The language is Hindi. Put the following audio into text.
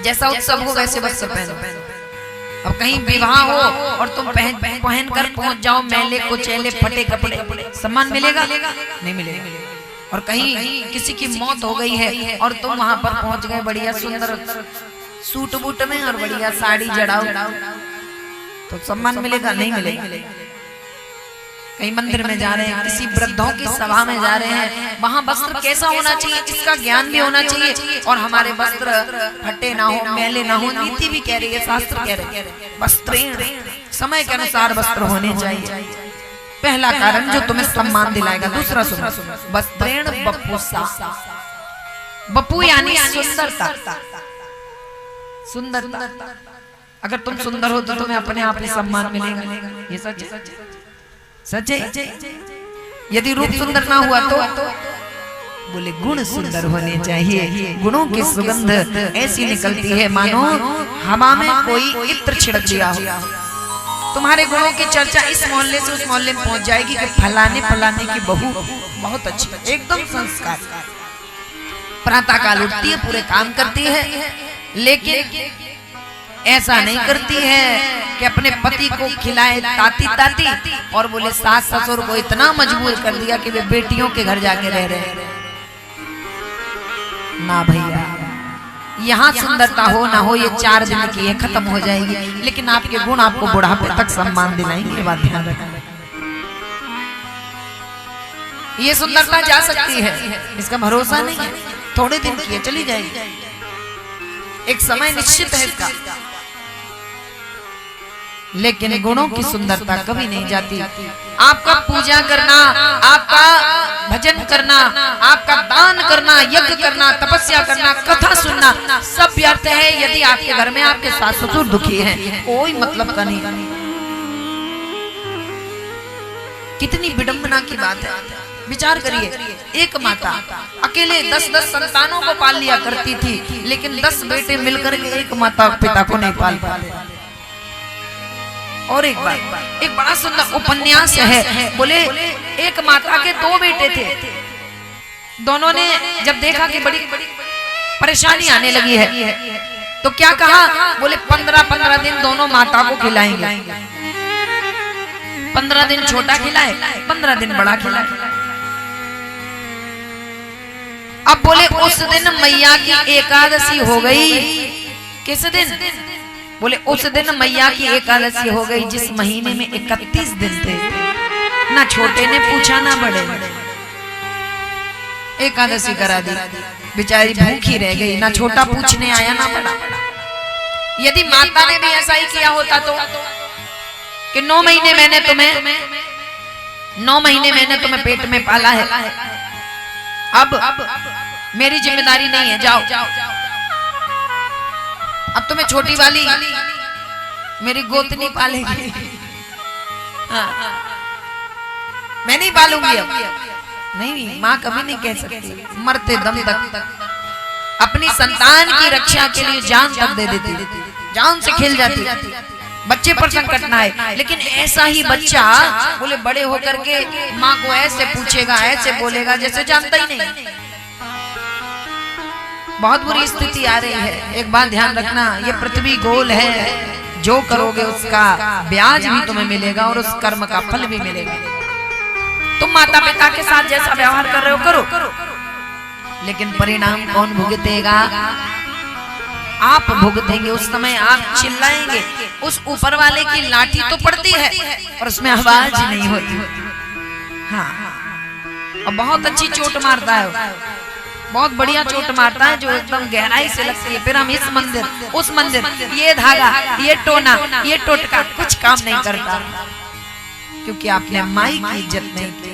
जैसा उत्सव हो वैसे वस्त्र पहनो। अब कहीं विवाह हो और तुम पहन कर पहुंच जाओ मैले कुचैले फटे कपड़े, सम्मान मिलेगा? नहीं मिलेगा। और कहीं किसी की मौत हो गई है और तुम वहां पर पहुंच गए बढ़िया सुंदर सूट बूट में और बढ़िया साड़ी जड़ाओ, तो सम्मान मिलेगा? नहीं मिलेगा। कहीं मंदिर में जा रहे हैं, किसी वृद्धों की सभा में जा रहे हैं, वहां वस्त्र कैसा होना चाहिए इसका ज्ञान भी होना चाहिए। और हमारे वस्त्र फटे ना हो, मैले ना हो, नीति भी कह रही है, शास्त्र कह रहे हैं वस्त्रेण, समय के अनुसार वस्त्र होने चाहिए। पहला कारण जो तुम्हें सम्मान दिलाएगा। दूसरा सुनो, वस्त्रेण बपुसा, बपू यानी सुंदरता। सुंदरता, अगर तुम सुंदर हो तो तुम्हें अपने आप ही सम्मान मिलेगा। ये सच है, सच है। यदि रूप सुंदर ना हुआ तो बोले गुण सुंदर होने चाहिए। गुणों की सुगंध ऐसी निकलती है मानो हवा में कोई इत्र छिड़क दिया हो। तुम्हारे गुणों की चर्चा इस मोहल्ले से उस मोहल्ले में पहुंच जाएगी कि फलाने फलाने की बहू बहुत अच्छी, एकदम संस्कार, प्रातः काल उठती है, पूरे काम करती है, लेकिन ऐसा नहीं करती है कि अपने पति को खिलाए ताती ताती और बोले सास ससुर को इतना मजबूर कर दिया कि वे बेटियों के घर जाके रह रहे हैं। ना भैया, यहाँ सुंदरता हो ना हो ये 4 दिन की है, खत्म हो जाएगी, लेकिन आपके गुण आपको बुढ़ापे तक सम्मान दिलाएंगे। ये बात ध्यान रखना। ये सुंदरता जा सकती है, इसका भरोसा नहीं है, थोड़े दिन की है, चली जाएगी, एक समय निश्चित है इसका। लेकिन गुणों की सुंदरता कभी नहीं जाती। आपका पूजा करना, आपका भजन करना, आपका दान करना, यज्ञ करना, तपस्या करना, कथा सुनना, सब व्यर्थ है यदि आपके घर में आपके सास ससुर दुखी हैं। कोई मतलब का नहीं। कितनी विडंबना की बात है। विचार करिए, एक माता अकेले 10-10 संतानों को पाल लिया करती थी, लेकिन 10 बेटे मिलकर के एक माता पिता को नहीं पाल पाते। और एक बात, एक बड़ा सुंदर उपन्यास है, बोले एक माता के 2 बेटे थे। दोनों ने जब देखा कि बड़ी परेशानी आने लगी है तो क्या कहा, बोले 15-15 दिन दोनों माता को खिलाएंगे। 15 दिन छोटा खिलाए, 15 दिन बड़ा खिलाए। अब बोले उस दिन मैया की एकादशी हो गई। किस दिन? बोले उस दिन मैया की एकादशी हो गई जिस महीने में 31 दिन थे। ना छोटे ने पूछा ना बड़े, एकादशी करा दी, बेचारी भूखी रह गई, ना छोटा पूछने आया ना बड़ा। यदि माता ने भी ऐसा ही किया होता तो कि 9 महीने मैंने तुम्हें पेट में पाला है, अब मेरी जिम्मेदारी नहीं है, जाओ। अब तुम्हें छोटी वाली मेरी गोतनी पालेगी, हाँ, मैं नहीं पालूंगी। अब नहीं, माँ कभी नहीं कह सकती, मरते दम तक अपनी संतान की रक्षा के लिए जान तक दे देती, जान से खेल जाती। बच्चे पर संकट ना है, लेकिन ऐसा ही बच्चा बोले बड़े होकर के माँ को ऐसे पूछेगा, ऐसे बोलेगा जैसे जानता ही नहीं। बहुत बुरी स्थिति आ रही है। एक बात ध्यान रखना, ये पृथ्वी गोल है, जो करोगे उसका ब्याज भी तुम्हें मिलेगा और उस कर्म का फल भी मिलेगा। तुम माता पिता के साथ जैसा व्यवहार कर रहे हो करो, लेकिन परिणाम कौन भुगतेगा? आप भुगतेंगे। उस समय आप चिल्लाएंगे, उस ऊपर वाले की लाठी तो पड़ती है और उसमें आवाज नहीं होती। हाँ, और बहुत अच्छी चोट मारता है, बहुत बढ़िया चोट मारता है जो एकदम गहराई से लगती है। फिर हम इस मंदिर उस मंदिर, ये धागा, ये टोना, ये टोटका कुछ काम नहीं करता, क्योंकि आपने माई की इज्जत नहीं की।